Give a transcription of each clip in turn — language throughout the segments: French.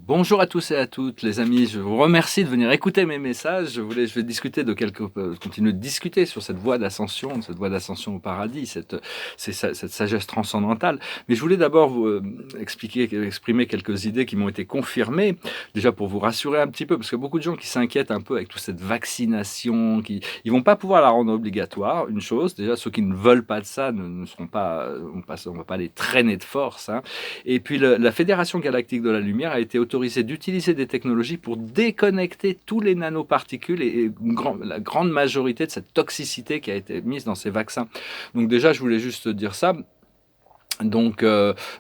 Bonjour à tous et à toutes, les amis. Je vous remercie de venir écouter mes messages. Je vais discuter continuer de discuter sur cette voie d'ascension, au paradis, cette sagesse transcendantale. Mais je voulais d'abord vous exprimer quelques idées qui m'ont été confirmées, déjà pour vous rassurer un petit peu, parce que beaucoup de gens qui s'inquiètent un peu avec toute cette vaccination, ils vont pas pouvoir la rendre obligatoire. Une chose, déjà ceux qui ne veulent pas de ça ne seront pas, on va pas les traîner de force, hein. Et puis la Fédération galactique de la lumière a été autorisée d'utiliser des technologies pour déconnecter tous les nanoparticules la grande majorité de cette toxicité qui a été mise dans ces vaccins. Donc déjà, je voulais juste dire ça. Donc,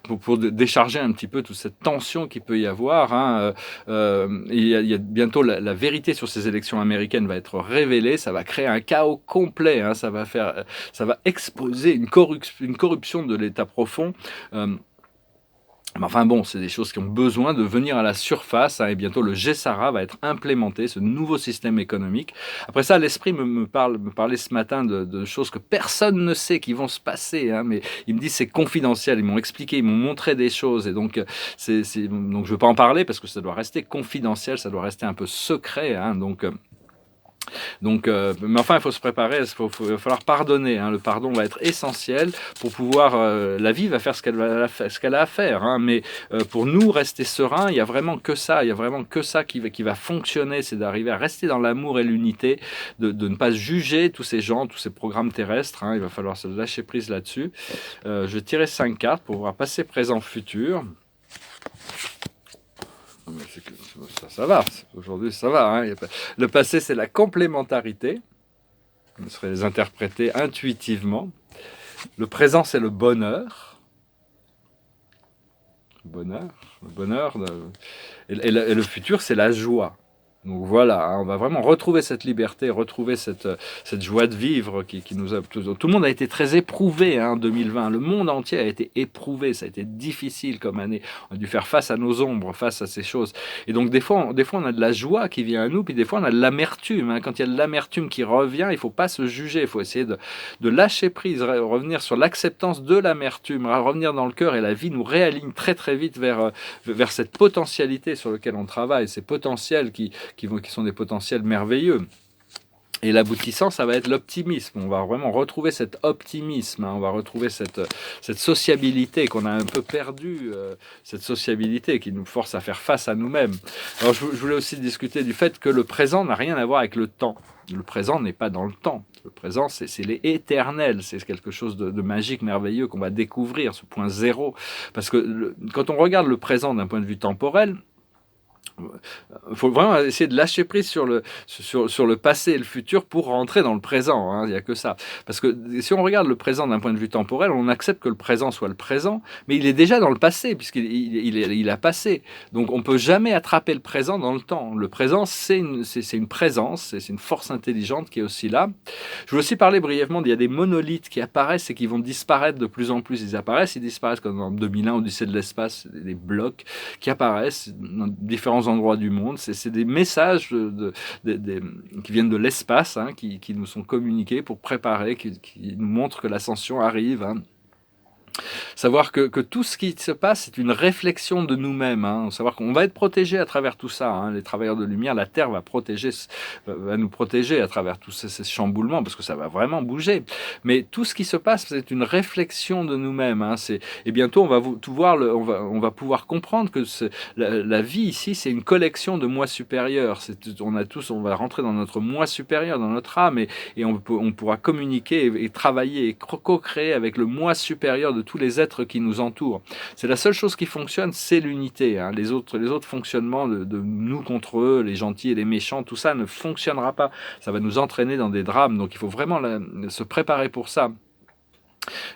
pour décharger un petit peu toute cette tension qu'il peut y avoir, hein, il y a bientôt la vérité sur ces élections américaines va être révélée. Ça va créer un chaos complet. Hein, ça va exposer une corruption de l'état profond. Mais enfin bon, c'est des choses qui ont besoin de venir à la surface, hein, et bientôt le GESARA va être implémenté, ce nouveau système économique. Après ça, l'esprit me parlait ce matin de choses que personne ne sait qui vont se passer, hein, mais ils me disent c'est confidentiel, ils m'ont expliqué, ils m'ont montré des choses, et donc, donc je ne veux pas en parler parce que ça doit rester confidentiel, ça doit rester un peu secret, hein, mais enfin, il faut se préparer, il va falloir pardonner, hein. Le pardon va être essentiel pour pouvoir. La vie va faire ce qu'elle a à faire, hein, mais pour nous, rester serein, il y a vraiment que ça. Il y a vraiment que ça qui va fonctionner, c'est d'arriver à rester dans l'amour et l'unité, de ne pas juger tous ces gens, tous ces programmes terrestres, hein. Il va falloir se lâcher prise là-dessus. Je vais tirer 5 cartes pour voir passé, présent, futur. Ça va, aujourd'hui ça va, hein. Le passé c'est la complémentarité, on serait les interpréter intuitivement. Le présent c'est le bonheur, le bonheur, et le futur c'est la joie. Donc voilà, hein, on va vraiment retrouver cette liberté, retrouver cette joie de vivre qui nous a... Tout le monde a été très éprouvé, hein, en 2020. Le monde entier a été éprouvé, ça a été difficile comme année. On a dû faire face à nos ombres, face à ces choses. Et donc des fois on a de la joie qui vient à nous, puis des fois on a de l'amertume, hein. Quand il y a de l'amertume qui revient, il ne faut pas se juger, il faut essayer de lâcher prise, revenir sur l'acceptance de l'amertume, revenir dans le cœur, et la vie nous réaligne très très vite vers cette potentialité sur laquelle on travaille, ces potentiels qui sont des potentiels merveilleux. Et l'aboutissant, ça va être l'optimisme. On va vraiment retrouver cet optimisme, hein. On va retrouver cette sociabilité qu'on a un peu perdue, cette sociabilité qui nous force à faire face à nous-mêmes. Alors je voulais aussi discuter du fait que le présent n'a rien à voir avec le temps. Le présent n'est pas dans le temps. Le présent, c'est l'éternel. C'est quelque chose de magique, merveilleux qu'on va découvrir, ce point zéro. Parce que quand on regarde le présent d'un point de vue temporel, il faut vraiment essayer de lâcher prise sur le passé et le futur pour rentrer dans le présent, hein. Il n'y a que ça. Parce que si on regarde le présent d'un point de vue temporel, on accepte que le présent soit le présent, mais il est déjà dans le passé, puisqu'il a passé. Donc on ne peut jamais attraper le présent dans le temps. Le présent, c'est une présence, c'est une force intelligente qui est aussi là. Je veux aussi parler brièvement, il y a des monolithes qui apparaissent et qui vont disparaître de plus en plus. Ils disparaissent comme en 2001, Odyssée de l'espace, des blocs qui apparaissent dans différents endroits du monde. C'est des messages qui viennent de l'espace, hein, qui nous sont communiqués pour préparer, qui nous montrent que l'ascension arrive, hein. Savoir que tout ce qui se passe, c'est une réflexion de nous-mêmes, hein. Savoir qu'on va être protégé à travers tout ça, hein. Les travailleurs de lumière, la Terre va nous protéger à travers tous ces chamboulements, parce que ça va vraiment bouger. Mais tout ce qui se passe, c'est une réflexion de nous-mêmes, hein. Et bientôt, on va pouvoir comprendre que la vie ici, c'est une collection de moi supérieurs. On va rentrer dans notre moi supérieur, dans notre âme, et on pourra communiquer et travailler et co-créer avec le moi supérieur de tous les êtres qui nous entourent. C'est la seule chose qui fonctionne, c'est l'unité, hein. Les autres fonctionnements de nous contre eux, les gentils et les méchants, tout ça ne fonctionnera pas. Ça va nous entraîner dans des drames. Donc il faut vraiment se préparer pour ça.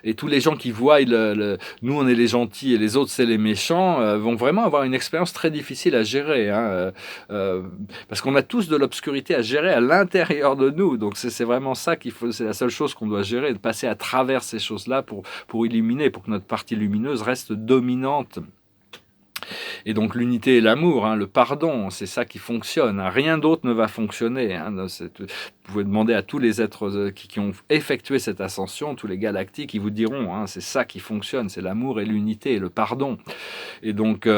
Et tous les gens qui voient nous on est les gentils et les autres c'est les méchants, vont vraiment avoir une expérience très difficile à gérer, hein, parce qu'on a tous de l'obscurité à gérer à l'intérieur de nous. Donc c'est vraiment ça c'est la seule chose qu'on doit gérer, de passer à travers ces choses-là pour illuminer, pour que notre partie lumineuse reste dominante. Et donc l'unité et l'amour, hein, le pardon, c'est ça qui fonctionne, hein. Rien d'autre ne va fonctionner, hein. pouvez demander à tous les êtres qui ont effectué cette ascension, tous les galactiques, ils vous diront, hein, c'est ça qui fonctionne, c'est l'amour et l'unité et le pardon. Et donc,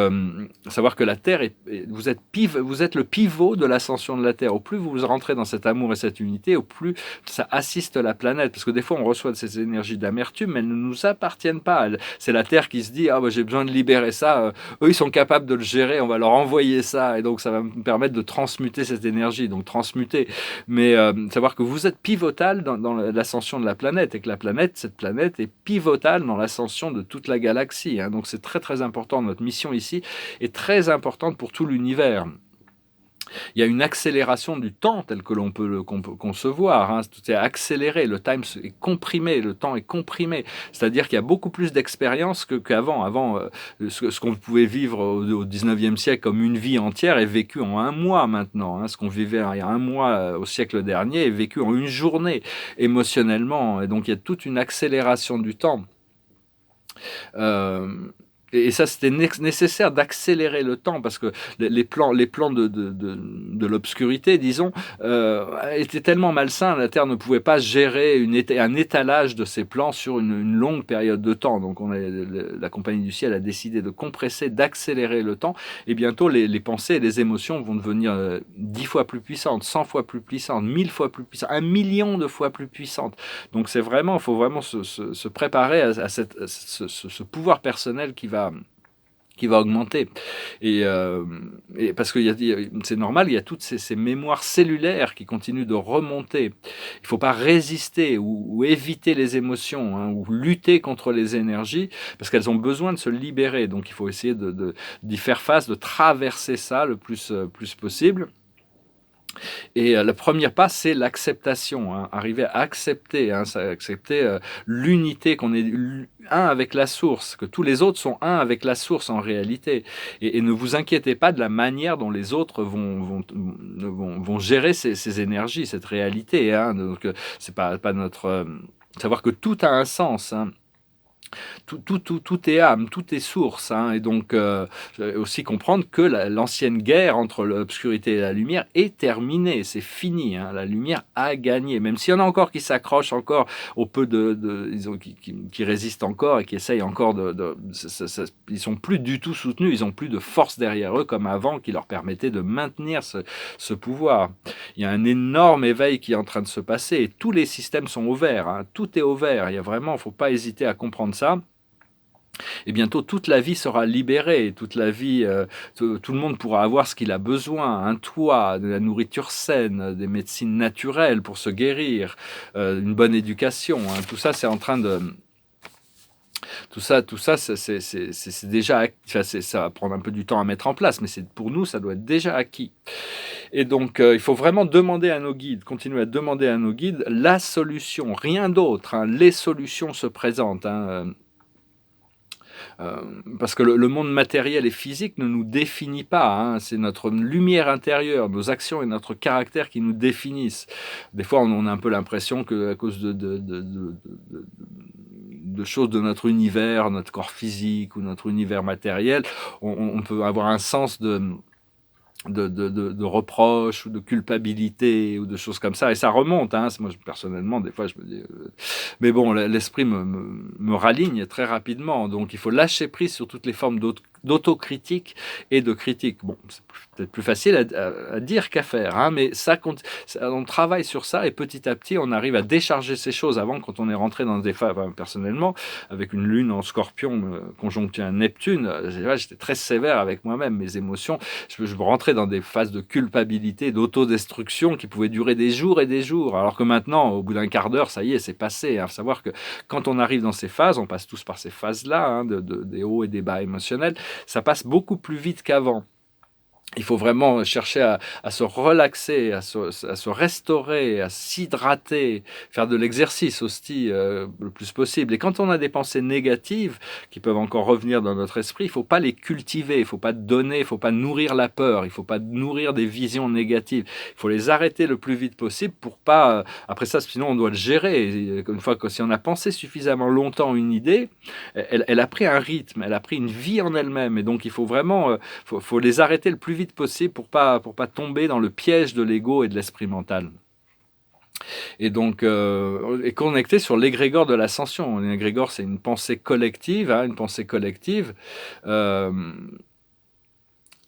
savoir que la Terre, vous êtes le pivot de l'ascension de la Terre. Au plus vous rentrez dans cet amour et cette unité, au plus ça assiste la planète. Parce que des fois, on reçoit de ces énergies d'amertume, mais elles ne nous appartiennent pas. C'est la Terre qui se dit, ah, bah, j'ai besoin de libérer ça. Eux, ils sont capables de le gérer, on va leur envoyer ça. Et donc, ça va me permettre de transmuter cette énergie. Donc, transmuter. Mais savoir que vous êtes pivotal dans l'ascension de la planète et que cette planète est pivotale dans l'ascension de toute la galaxie. Hein. Donc, c'est très, très important. Notre mission ici est très importante pour tout l'univers. Il y a une accélération du temps tel que l'on peut le concevoir. Hein. Tout est accéléré, le time est comprimé, le temps est comprimé. C'est-à-dire qu'il y a beaucoup plus d'expérience qu'avant. Avant, ce qu'on pouvait vivre au 19e siècle comme une vie entière est vécu en un mois maintenant. Hein. Ce qu'on vivait il y a un mois au siècle dernier est vécu en une journée émotionnellement. Et donc il y a toute une accélération du temps. Et ça, c'était nécessaire d'accélérer le temps parce que les plans de l'obscurité, disons, étaient tellement malsains, la Terre ne pouvait pas gérer un étalage de ces plans sur une longue période de temps. Donc, la Compagnie du Ciel a décidé de compresser, d'accélérer le temps. Et bientôt, les pensées et les émotions vont devenir 10 fois plus puissantes, 100 fois plus puissantes, 1000 fois plus puissantes, 1 million de fois plus puissantes. Donc, il faut vraiment se préparer à ce pouvoir personnel qui va augmenter. Et parce que c'est normal, il y a toutes ces mémoires cellulaires qui continuent de remonter. Il ne faut pas résister ou éviter les émotions, hein, ou lutter contre les énergies, parce qu'elles ont besoin de se libérer. Donc il faut essayer d'y faire face, de traverser ça le plus possible. Et le premier pas, c'est l'acceptation. Hein. Arriver à accepter, accepter l'unité, qu'on est un avec la source, que tous les autres sont un avec la source en réalité. Et ne vous inquiétez pas de la manière dont les autres vont gérer ces énergies, cette réalité. Hein. Donc, c'est pas notre... savoir que tout a un sens. Hein. Tout est âme, tout est source. Hein, et donc, aussi comprendre que l'ancienne guerre entre l'obscurité et la lumière est terminée, c'est fini. Hein, la lumière a gagné. Même s'il y en a encore qui s'accrochent encore au peu qui résistent encore et qui essayent encore ils sont plus du tout soutenus, ils ont plus de force derrière eux comme avant qui leur permettait de maintenir ce pouvoir. Il y a un énorme éveil qui est en train de se passer et tous les systèmes sont ouverts. Hein, tout est ouvert. Il y a vraiment, faut pas hésiter à comprendre ça. Et bientôt, toute la vie sera libérée. Toute la vie, tout le monde pourra avoir ce qu'il a besoin. Un toit, de la nourriture saine, des médecines naturelles pour se guérir, une bonne éducation. Hein. Tout ça, c'est en train de... Tout ça, c'est déjà... ça va prendre un peu du temps à mettre en place, mais pour nous, ça doit être déjà acquis. Et donc, il faut vraiment demander à nos guides, continuer à demander à nos guides la solution, rien d'autre. Hein. Les solutions se présentent. Hein. Parce que le monde matériel et physique ne nous définit pas. Hein. C'est notre lumière intérieure, nos actions et notre caractère qui nous définissent. Des fois, on a un peu l'impression qu'à cause de choses de notre univers, notre corps physique ou notre univers matériel, on peut avoir un sens de reproches ou de culpabilité ou de choses comme ça, et ça remonte. Hein. Moi, personnellement, des fois, je me dis... Mais bon, l'esprit me raligne très rapidement, donc il faut lâcher prise sur toutes les formes d'autocritique et de critique. Bon, c'est peut-être plus facile à dire qu'à faire, hein, mais on travaille sur ça et petit à petit, on arrive à décharger ces choses. Avant, quand on est rentré dans des phases, personnellement, avec une lune en scorpion conjonctée à Neptune, j'étais très sévère avec moi-même, mes émotions. Je rentrais dans des phases de culpabilité, d'autodestruction qui pouvaient durer des jours et des jours, alors que maintenant, au bout d'un quart d'heure, ça y est, c'est passé. Il faut savoir que quand on arrive dans ces phases, on passe tous par ces phases-là, hein, des hauts et des bas émotionnels, ça passe beaucoup plus vite qu'avant. Il faut vraiment chercher à se relaxer, à se restaurer, à s'hydrater, faire de l'exercice aussi le plus possible. Et quand on a des pensées négatives qui peuvent encore revenir dans notre esprit, il ne faut pas les cultiver, il ne faut pas donner, il ne faut pas nourrir la peur, il ne faut pas nourrir des visions négatives. Il faut les arrêter le plus vite possible pour pas... après ça, sinon on doit le gérer. Une fois que si on a pensé suffisamment longtemps une idée, elle a pris un rythme, elle a pris une vie en elle-même. Et donc il faut vraiment faut les arrêter le plus vite possible pour pas tomber dans le piège de l'ego et de l'esprit mental. Et donc, est connecté sur l'égrégore de l'ascension. L'égrégore, c'est une pensée collective, hein, une pensée collective. Euh,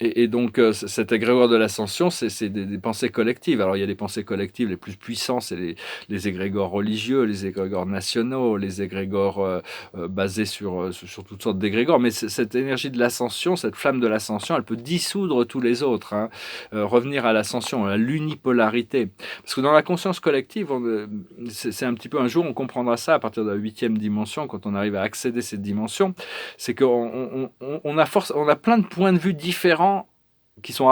et donc, cet égrégore de l'ascension, c'est des pensées collectives. Alors, il y a des pensées collectives les plus puissantes, c'est les égrégores religieux, les égrégores nationaux, les égrégores basés sur toutes sortes d'égrégores. Mais cette énergie de l'ascension, cette flamme de l'ascension, elle peut dissoudre tous les autres, hein. Revenir à l'ascension, à l'unipolarité. Parce que dans la conscience collective, c'est un petit peu un jour, on comprendra ça à partir de la 8e dimension, quand on arrive à accéder à cette dimension, c'est qu'on a plein de points de vue différents qui sont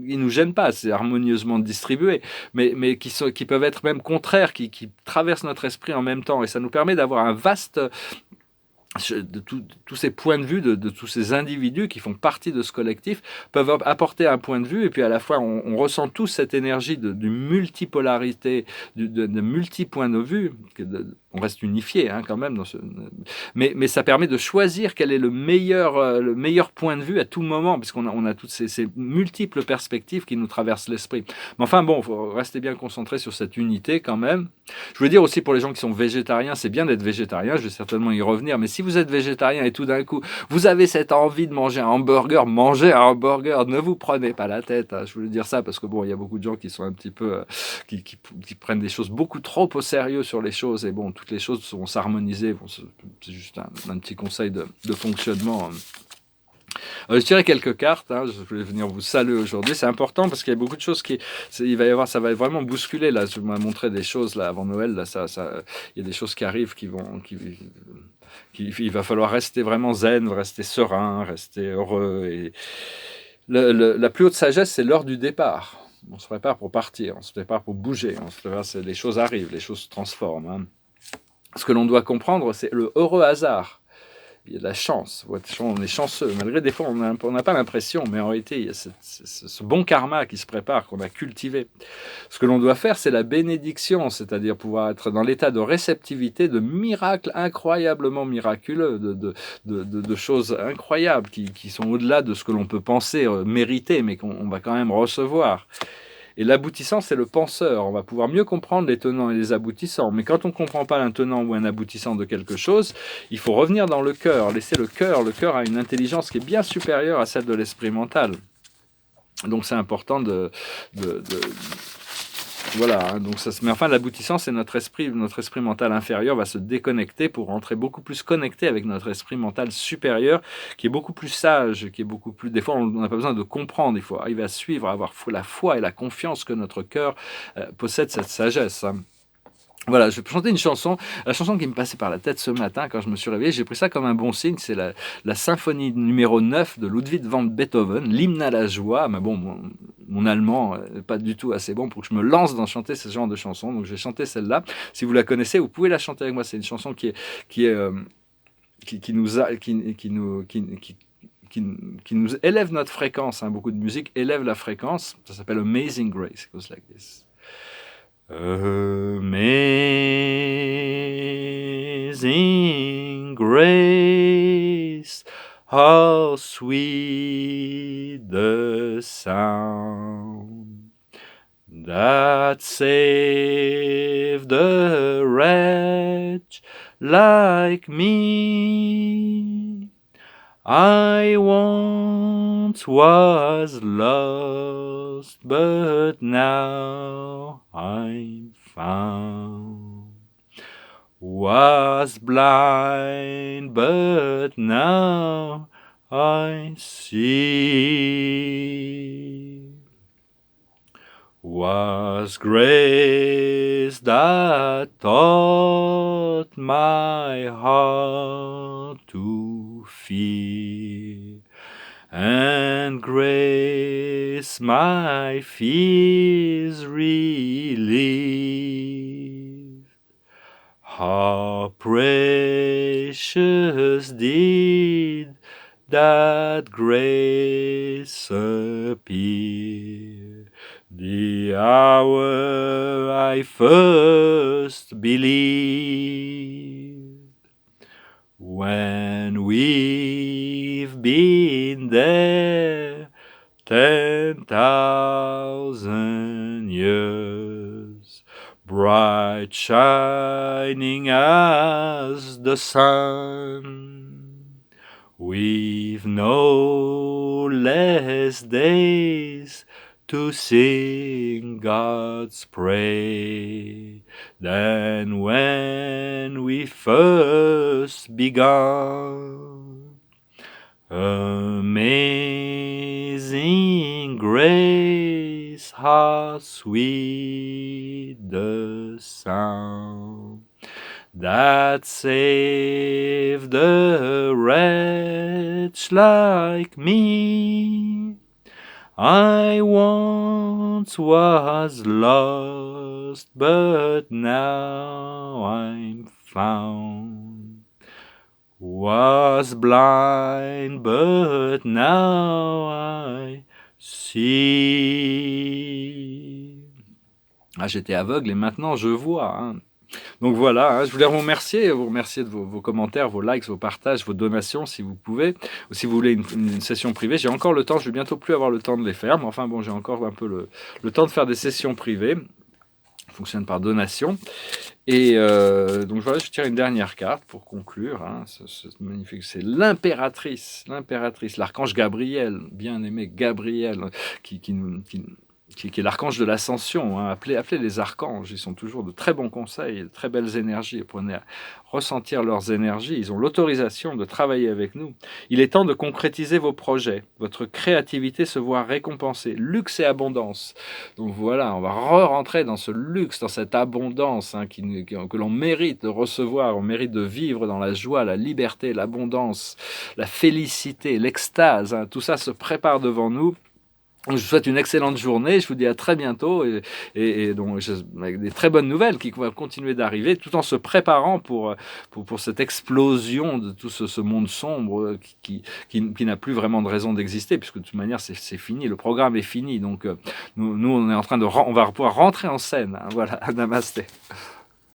ils nous gênent pas, c'est harmonieusement distribué, mais qui peuvent être même contraires, qui traversent notre esprit en même temps, et ça nous permet d'avoir un vaste de tous ces points de vue, de tous ces individus qui font partie de ce collectif, peuvent apporter un point de vue, et puis à la fois on ressent tous cette énergie de multipolarité, de multi-points de vue, on reste unifié, hein, quand même, mais ça permet de choisir quel est le meilleur point de vue à tout moment, parce qu'on a toutes ces multiples perspectives qui nous traversent l'esprit. Mais enfin bon, il faut rester bien concentré sur cette unité quand même. Je veux dire aussi pour les gens qui sont végétariens, c'est bien d'être végétarien, je vais certainement y revenir, mais si vous êtes végétarien et tout d'un coup, vous avez cette envie de manger un hamburger, mangez un hamburger, ne vous prenez pas la tête, hein. Je voulais dire ça parce que bon, il y a beaucoup de gens qui sont un petit peu, qui prennent des choses beaucoup trop au sérieux sur les choses, et bon, toutes les choses vont s'harmoniser, c'est juste un petit conseil de fonctionnement. Je tirais quelques cartes, hein, je voulais venir vous saluer aujourd'hui, c'est important parce qu'il y a beaucoup de choses ça va vraiment bousculer, là, je m'ai montré des choses là avant Noël, là, il y a des choses qui arrivent il va falloir rester vraiment zen, rester serein, rester heureux, et la plus haute sagesse, c'est l'heure du départ. On se prépare pour partir, on se prépare pour bouger, les choses arrivent, les choses se transforment, hein. Ce que l'on doit comprendre, c'est le heureux hasard. Il y a de la chance, on est chanceux, malgré des fois on n'a pas l'impression, mais en réalité il y a ce bon karma qui se prépare, qu'on a cultivé. Ce que l'on doit faire, c'est la bénédiction, c'est-à-dire pouvoir être dans l'état de réceptivité de miracles incroyablement miraculeux, de choses incroyables qui sont au-delà de ce que l'on peut penser mériter, mais qu'on va quand même recevoir. Et l'aboutissant, c'est le penseur. On va pouvoir mieux comprendre les tenants et les aboutissants. Mais quand on ne comprend pas un tenant ou un aboutissant de quelque chose, il faut revenir dans le cœur, laisser le cœur. Le cœur a une intelligence qui est bien supérieure à celle de l'esprit mental. Donc c'est important voilà, hein, donc mais enfin l'aboutissant, c'est notre esprit mental inférieur va se déconnecter pour rentrer beaucoup plus connecté avec notre esprit mental supérieur, qui est beaucoup plus sage, qui est beaucoup plus... Des fois, on n'a pas besoin de comprendre, il faut arriver à suivre, à avoir la foi et la confiance que notre cœur possède cette sagesse, hein. Voilà, je vais chanter une chanson, la chanson qui me passait par la tête ce matin quand je me suis réveillé. J'ai pris ça comme un bon signe. C'est la symphonie numéro 9 de Ludwig van Beethoven, l'hymne à la joie. Mais bon, mon allemand n'est pas du tout assez bon pour que je me lance dans chanter ce genre de chanson. Donc je vais chanter celle-là. Si vous la connaissez, vous pouvez la chanter avec moi. C'est une chanson qui nous élève notre fréquence, hein. Beaucoup de musique élève la fréquence. Ça s'appelle Amazing Grace. It goes like this. Amazing grace, how sweet the sound that saved a wretch like me. I once was lost, but now I'm found. Was blind, but now I see. Was grace that taught my heart to fear, and grace my fears relieved. How precious did that grace appear, the hour I first believed. When we've been there 10,000 years, bright shining as the sun. We've no less days to sing God's praise than when we first begun. Amazing grace, how sweet the sound that saved a wretch like me. I once was lost, but now I'm found. Was blind, but now I see. Ah, j'étais aveugle et maintenant je vois. Hein. Donc voilà, hein, je voulais vous remercier de vos commentaires, vos likes, vos partages, vos donations si vous pouvez, ou si vous voulez une session privée. J'ai encore le temps, je vais bientôt plus avoir le temps de les faire, mais enfin bon, j'ai encore un peu le temps de faire des sessions privées. Ça fonctionne par donation. Et donc voilà, je tire une dernière carte pour conclure. Hein, c'est magnifique, c'est l'impératrice, l'archange Gabriel, bien aimé Gabriel, qui est l'archange de l'ascension. Hein. Appelez les archanges, ils sont toujours de très bons conseils, de très belles énergies. Apprenez à ressentir leurs énergies, ils ont l'autorisation de travailler avec nous. Il est temps de concrétiser vos projets, votre créativité se voit récompensée, luxe et abondance. Donc voilà, on va rentrer dans ce luxe, dans cette abondance hein, que l'on mérite de recevoir, on mérite de vivre dans la joie, la liberté, l'abondance, la félicité, l'extase. Hein. Tout ça se prépare devant nous. Je vous souhaite une excellente journée, je vous dis à très bientôt et donc avec des très bonnes nouvelles qui vont continuer d'arriver tout en se préparant pour cette explosion de tout ce monde sombre qui n'a plus vraiment de raison d'exister puisque de toute manière c'est fini, le programme est fini donc nous on est en train on va pouvoir rentrer en scène, hein, voilà, namasté.